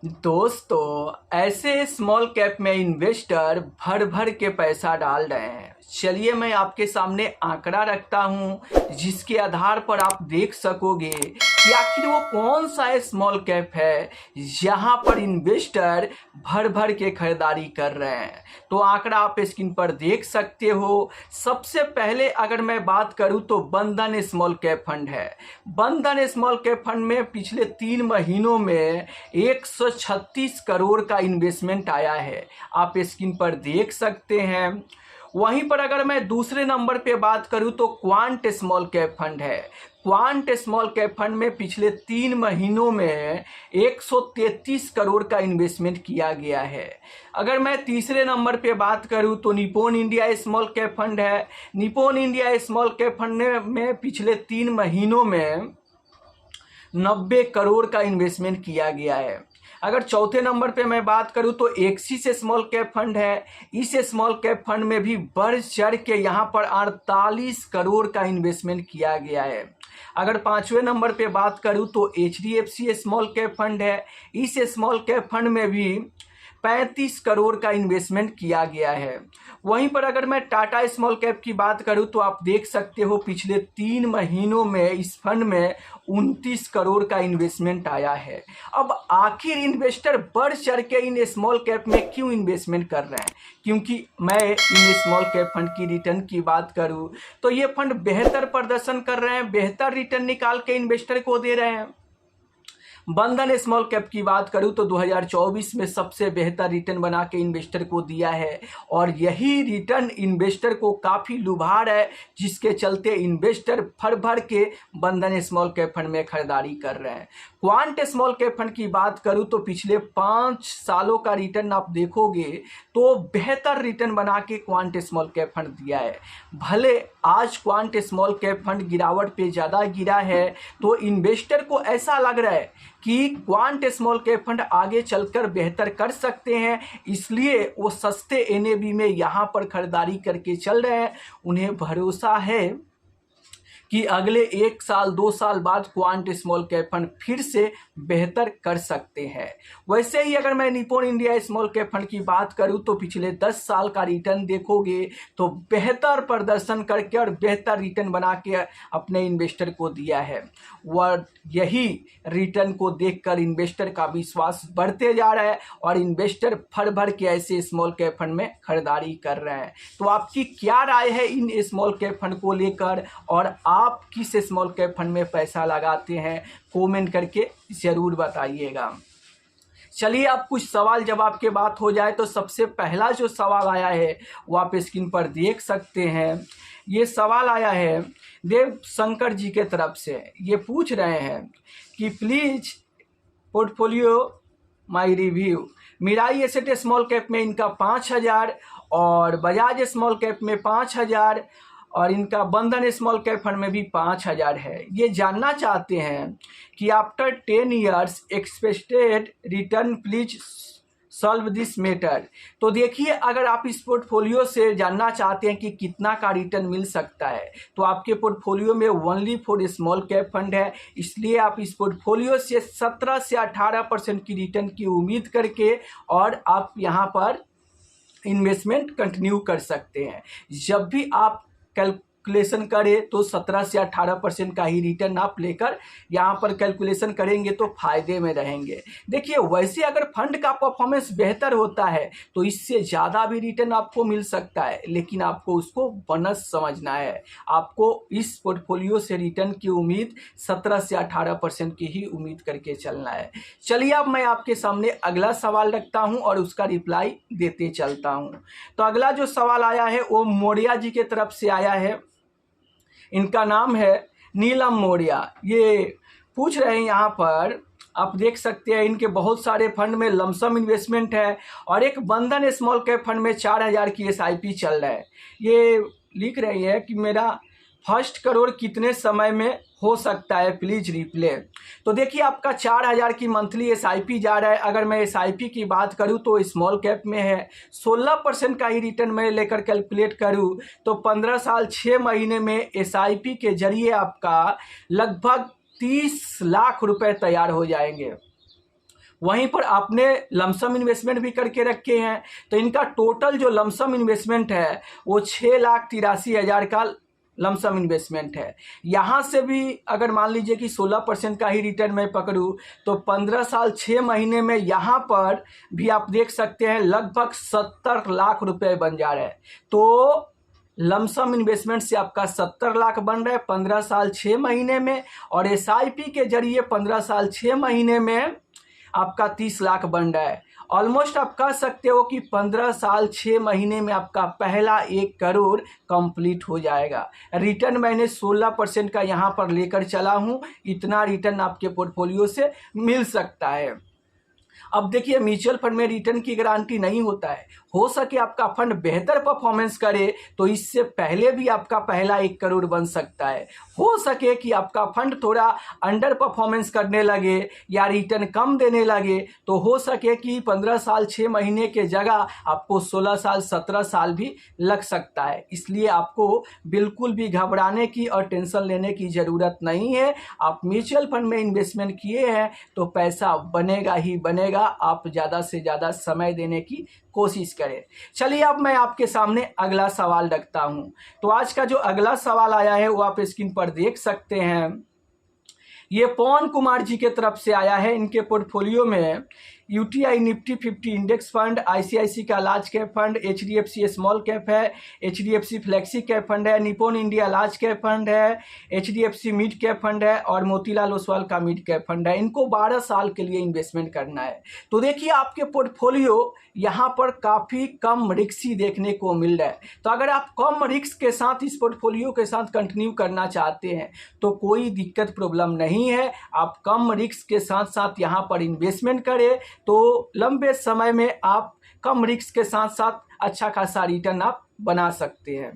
दोस्तों, ऐसे small cap में इन्वेस्टर भर भर के पैसा डाल रहे हैं। चलिए मैं आपके सामने आंकड़ा रखता हूं जिसके आधार पर आप देख सकोगे कि आखिर वो कौन सा स्मॉल कैप है जहां पर इन्वेस्टर भर भर के खरीदारी कर रहे हैं। तो आंकड़ा आप स्क्रीन पर देख सकते हो। सबसे पहले अगर मैं बात करूं तो बंधन स्मॉल कैप फंड है। बंधन स्मॉल कैप फंड में पिछले 3 महीनों में 136 करोड़ का इन्वेस्टमेंट आया है, आप स्क्रीन पर देख सकते हैं। वहीं पर अगर मैं दूसरे नंबर पे बात करूं तो क्वांट स्मॉल कैप फंड है। क्वांट स्मॉल कैप फंड में पिछले 3 महीनों में 133 करोड़ का इन्वेस्टमेंट किया गया है। अगर मैं तीसरे नंबर पे बात करूं तो Nippon India small cap fund है। Nippon India small cap fund में पिछले 3 महीनों में 90 करोड़ का इन्वेस्टमेंट किया गया है। अगर चौथे नंबर पे मैं बात करूं तो एक्सिस स्मॉल कैप फंड है। इस स्मॉल कैप फंड में भी बढ़ चढ़ के यहाँ पर 48 करोड़ का इन्वेस्टमेंट किया गया है। अगर पांचवें नंबर पे बात करूं तो HDFC स्मॉल कैप फंड है। इस स्मॉल कैप फंड में भी 35 करोड़ का इन्वेस्टमेंट किया गया है। वहीं पर अगर मैं टाटा स्मॉल कैप की बात करूं तो आप देख सकते हो पिछले 3 महीनों में इस फंड में 29 करोड़ का इन्वेस्टमेंट आया है। अब आखिर इन्वेस्टर बढ़ चढ़ के इन स्मॉल कैप में क्यों इन्वेस्टमेंट कर रहे हैं? क्योंकि मैं इन स्मॉल कैप फंड की रिटर्न की बात करूं तो ये फंड बेहतर प्रदर्शन कर रहे हैं, बेहतर रिटर्न निकाल के इन्वेस्टर को दे रहे हैं। बंधन स्मॉल कैप की बात करूं तो 2024 में सबसे बेहतर रिटर्न बना के इन्वेस्टर को दिया है और यही रिटर्न इन्वेस्टर को काफ़ी लुभा रहा है, जिसके चलते इन्वेस्टर भर भर के बंधन स्मॉल कैप फंड में खरीदारी कर रहे हैं। क्वांट स्मॉल कैप फंड की बात करूं तो पिछले 5 सालों का रिटर्न आप देखोगे तो बेहतर रिटर्न बना के क्वांट स्मॉल कैप फंड दिया है। भले आज क्वांट स्मॉल कैप फंड गिरावट पे ज़्यादा गिरा है तो इन्वेस्टर को ऐसा लग रहा है कि क्वांट स्मॉल कैप फंड आगे चलकर बेहतर कर सकते हैं, इसलिए वो सस्ते NAV में यहाँ पर खरीदारी करके चल रहे हैं। उन्हें भरोसा है कि अगले 1 साल 2 साल बाद क्वांट स्मॉल कैप फंड फिर से बेहतर कर सकते हैं। वैसे ही अगर मैं Nippon India small cap fund की बात करूं तो पिछले 10 साल का रिटर्न देखोगे तो बेहतर प्रदर्शन करके और बेहतर रिटर्न बना के अपने इन्वेस्टर को दिया है। वह यही रिटर्न को देखकर इन्वेस्टर का विश्वास बढ़ते जा रहा है और इन्वेस्टर भर भर के ऐसे स्मॉल कैप फंड में खरीदारी कर रहे हैं। तो आपकी क्या राय है इन स्मॉल कैप फंड को लेकर और आप किस स्मॉल कैप फंड में पैसा लगाते हैं? कमेंट करके ज़रूर बताइएगा। चलिए अब कुछ सवाल जवाब के बात हो जाए तो सबसे पहला जो सवाल आया है वो आप स्क्रीन पर देख सकते हैं। ये सवाल आया है देव शंकर जी के तरफ से। ये पूछ रहे हैं कि please portfolio my review. Mirae Asset small cap में इनका 5000 और बजाज स्मॉल कैप में 5000 और इनका बंधन स्मॉल कैप फंड में भी 5000 है। ये जानना चाहते हैं कि after 10 years expected return please solve this matter. तो देखिए, अगर आप इस पोर्टफोलियो से जानना चाहते हैं कि कितना का रिटर्न मिल सकता है तो आपके पोर्टफोलियो में only for small cap fund है, इसलिए आप इस पोर्टफोलियो से 17 से 18% की रिटर्न की उम्मीद करके और आप यहाँ पर इन्वेस्टमेंट कंटिन्यू कर सकते हैं। जब भी आप कैलकुलेशन करें तो 17 से 18% का ही रिटर्न आप लेकर यहाँ पर कैलकुलेशन करेंगे तो फायदे में रहेंगे। देखिए, वैसे अगर फंड का परफॉर्मेंस बेहतर होता है तो इससे ज़्यादा भी रिटर्न आपको मिल सकता है, लेकिन आपको उसको बोनस समझना है। आपको इस पोर्टफोलियो से रिटर्न की उम्मीद 17 से 18% की ही उम्मीद करके चलना है। चलिए अब मैं आपके सामने अगला सवाल रखता हूँ और उसका रिप्लाई देते चलता हूँ। तो अगला जो सवाल आया है वो मौर्या जी के तरफ से आया है। इनका नाम है नीलम मौर्या। ये पूछ रहे हैं, यहाँ पर आप देख सकते हैं इनके बहुत सारे फंड में लमसम इन्वेस्टमेंट है और एक बंधन स्मॉल कैप फंड में 4000 की SIP चल रहा है। ये लिख रही है कि मेरा फर्स्ट करोड़ कितने समय में हो सकता है, प्लीज रिप्ले। तो देखिए, आपका 4000 की मंथली SIP जा रहा है। अगर मैं SIP की बात करूं तो स्मॉल कैप में है, 16% का ही रिटर्न मैं लेकर कैलकुलेट करूं तो 15 साल 6 महीने में SIP के जरिए आपका लगभग 30 लाख रुपए तैयार हो जाएंगे। वहीं पर आपने लमसम इन्वेस्टमेंट भी करके रखे हैं, तो इनका टोटल जो लमसम इन्वेस्टमेंट है वो 6,83,000 का लमसम इन्वेस्टमेंट है। यहाँ से भी अगर मान लीजिए कि 16% का ही रिटर्न मैं पकड़ूँ तो 15 साल 6 महीने में यहाँ पर भी आप देख सकते हैं लगभग 70 लाख रुपए बन जा रहे हैं। तो लमसम इन्वेस्टमेंट से आपका 70 लाख बन रहा है 15 साल 6 महीने में, और SIP के जरिए 15 साल 6 महीने में आपका 30 लाख बन रहा है। ऑलमोस्ट आप कह सकते हो कि 15 साल 6 महीने में आपका पहला 1 करोड़ कंप्लीट हो जाएगा। रिटर्न मैंने 16% का यहाँ पर लेकर चला हूँ, इतना रिटर्न आपके पोर्टफोलियो से मिल सकता है। अब देखिए, म्यूचुअल फंड में रिटर्न की गारंटी नहीं होता है। हो सके आपका फंड बेहतर परफॉर्मेंस करे तो इससे पहले भी आपका पहला 1 करोड़ बन सकता है। हो सके कि आपका फंड थोड़ा अंडर परफॉर्मेंस करने लगे या रिटर्न कम देने लगे तो हो सके कि 15 साल 6 महीने के जगह आपको 16 साल 17 साल भी लग सकता है। इसलिए आपको बिल्कुल भी घबराने की और टेंशन लेने की ज़रूरत नहीं है। आप म्यूचुअल फंड में इन्वेस्टमेंट किए हैं तो पैसा बनेगा ही बनेगा। आप ज़्यादा से ज़्यादा समय देने की कोशिश करें। चलिए, अब मैं आपके सामने अगला सवाल रखता हूं। तो आज का जो अगला सवाल आया है वो आप स्क्रीन पर देख सकते हैं। ये पवन कुमार जी के तरफ से आया है। इनके पोर्टफोलियो में UTI Nifty 50 index fund, ICICI का large cap fund, HDFC small cap है, HDFC फ्लेक्सी कैप फंड है, Nippon India large cap fund है, HDFC मिड कैप फंड है और मोतीलाल ओसवाल का मिड कैप फंड है। इनको 12 साल के लिए इन्वेस्टमेंट करना है। तो देखिए, आपके पोर्टफोलियो यहाँ पर काफ़ी कम रिस्की देखने को मिल रहा है। तो अगर आप कम रिस्क के साथ इस पोर्टफोलियो के साथ कंटिन्यू करना चाहते हैं तो कोई दिक्कत प्रॉब्लम नहीं है। आप कम रिस्क के साथ साथ यहाँ पर इन्वेस्टमेंट करें तो लंबे समय में आप कम रिस्क के साथ साथ अच्छा खासा रिटर्न आप बना सकते हैं।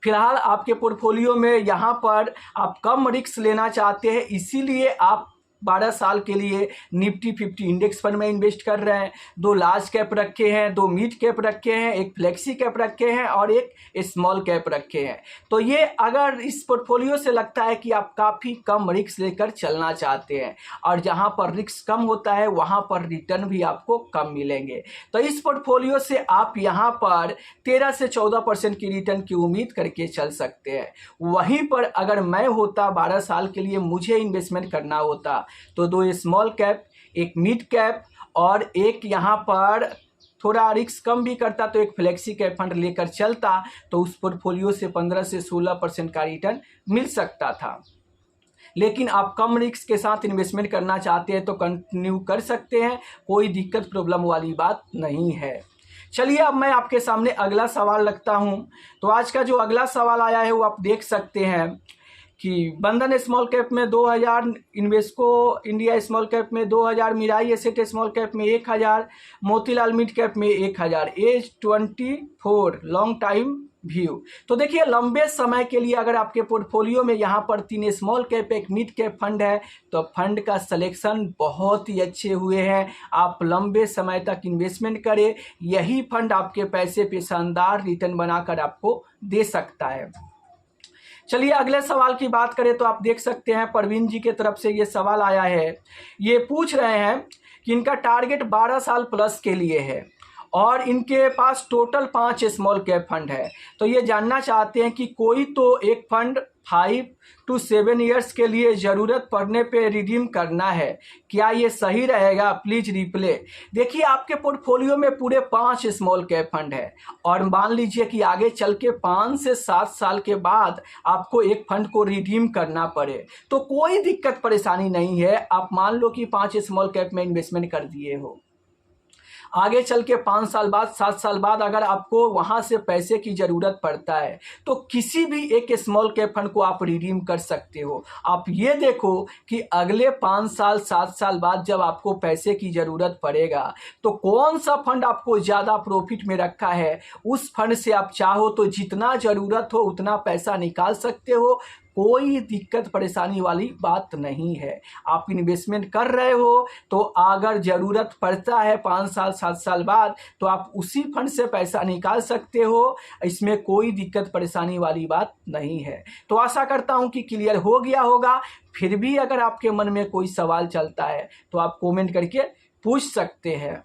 फिलहाल आपके पोर्टफोलियो में यहाँ पर आप कम रिस्क लेना चाहते हैं, इसीलिए आप 12 साल के लिए निफ्टी 50 इंडेक्स फंड में इन्वेस्ट कर रहे हैं। 2 लार्ज कैप रखे हैं, 2 मिड कैप रखे हैं, 1 फ्लेक्सी कैप रखे हैं और 1 स्मॉल कैप रखे हैं। तो ये अगर इस पोर्टफोलियो से लगता है कि आप काफ़ी कम रिस्क लेकर चलना चाहते हैं और जहां पर रिस्क कम होता है वहां पर रिटर्न भी आपको कम मिलेंगे, तो इस पोर्टफोलियो से आप यहां पर 13 से 14% की रिटर्न की उम्मीद करके चल सकते हैं। वहीं पर अगर मैं होता 12 साल के लिए मुझे इन्वेस्टमेंट करना होता तो 2 स्मॉल कैप, 1 मिड कैप और 1 यहाँ पर थोड़ा रिस्क कम भी करता तो 1 फ्लेक्सी कैप फंड लेकर चलता तो उस पोर्टफोलियो से 15 से 16% का रिटर्न मिल सकता था। लेकिन आप कम रिस्क के साथ इन्वेस्टमेंट करना चाहते हैं तो कंटिन्यू कर सकते हैं, कोई दिक्कत प्रॉब्लम वाली बात नहीं है। चलिए, अब मैं आपके सामने अगला सवाल रखता हूं। तो आज का जो अगला सवाल आया है वो आप देख सकते हैं कि बंधन स्मॉल कैप में 2000, इन्वेस्को इंडिया स्मॉल कैप में 2000, मिराई एसेट स्मॉल कैप में 1000, मोतीलाल मिड कैप में 1000, एज 24 लॉन्ग टाइम व्यू। तो देखिए, लंबे समय के लिए अगर आपके पोर्टफोलियो में यहाँ पर 3 small cap 1 mid cap fund है तो फंड का सिलेक्शन बहुत ही अच्छे हुए हैं। आप लंबे समय तक इन्वेस्टमेंट करें, यही फंड आपके पैसे पे शानदार रिटर्न बनाकर आपको दे सकता है। चलिए, अगले सवाल की बात करें तो आप देख सकते हैं परवीन जी के तरफ से ये सवाल आया है। ये पूछ रहे हैं कि इनका टारगेट 12 साल प्लस के लिए है और इनके पास टोटल 5 स्मॉल कैप फंड है। तो ये जानना चाहते हैं कि कोई तो एक फंड 5 to 7 ईयर्स के लिए ज़रूरत पड़ने पे रिडीम करना है, क्या ये सही रहेगा? Please replay. देखिए, आपके पोर्टफोलियो में पूरे 5 स्मॉल कैप फंड है और मान लीजिए कि आगे चल के 5 से 7 साल के बाद आपको एक फंड को रिडीम करना पड़े तो कोई दिक्कत परेशानी नहीं है। आप मान लो कि 5 स्मॉल कैप में इन्वेस्टमेंट कर दिए हो, आगे चल के 5 साल बाद 7 साल बाद अगर आपको वहां से पैसे की ज़रूरत पड़ता है तो किसी भी एक स्मॉल कैप फंड को आप रिडीम कर सकते हो। आप ये देखो कि अगले 5 साल 7 साल बाद जब आपको पैसे की ज़रूरत पड़ेगा तो कौन सा फंड आपको ज़्यादा प्रॉफिट में रखा है, उस फंड से आप चाहो तो जितना ज़रूरत हो उतना पैसा निकाल सकते हो, कोई दिक्कत परेशानी वाली बात नहीं है। आप इन्वेस्टमेंट कर रहे हो तो अगर ज़रूरत पड़ता है 5 साल 7 साल बाद तो आप उसी फंड से पैसा निकाल सकते हो। इसमें कोई दिक्कत परेशानी वाली बात नहीं है। तो आशा करता हूं कि क्लियर हो गया होगा। फिर भी अगर आपके मन में कोई सवाल चलता है तो आप कमेंट करके पूछ सकते हैं।